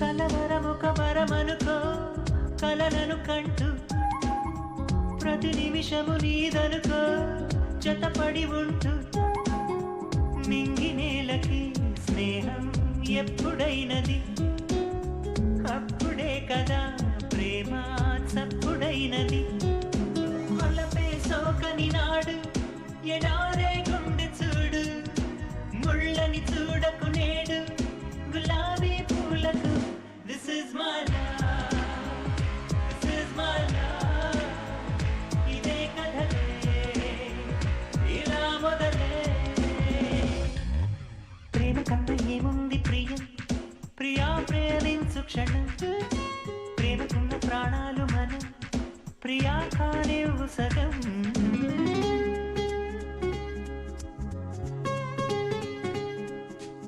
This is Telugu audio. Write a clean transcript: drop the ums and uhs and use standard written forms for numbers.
కలవరముక వరమనుకో కలలను కంటూ ప్రతి నిమిషము నీదనుకో జతపడి ఉంటూ నింగి నేలకి స్నేహం ఎప్పుడైనది అప్పుడే కదా ప్రేమ చప్పుడైనది వలపే సోకని నాడు ఎడారే గుండె చూడు ముళ్ళని చూడకు నేడు గులాబీ పూలకు This is my love, this is my love ఇదే కథలే ఇలా మొదలే ప్రేమ కన్నా ఏముంది ప్రియం ప్రియా ప్రేమించు క్షణం ప్రేమకున్న ప్రాణాలు మనం ప్రియా కానివ్వు సగం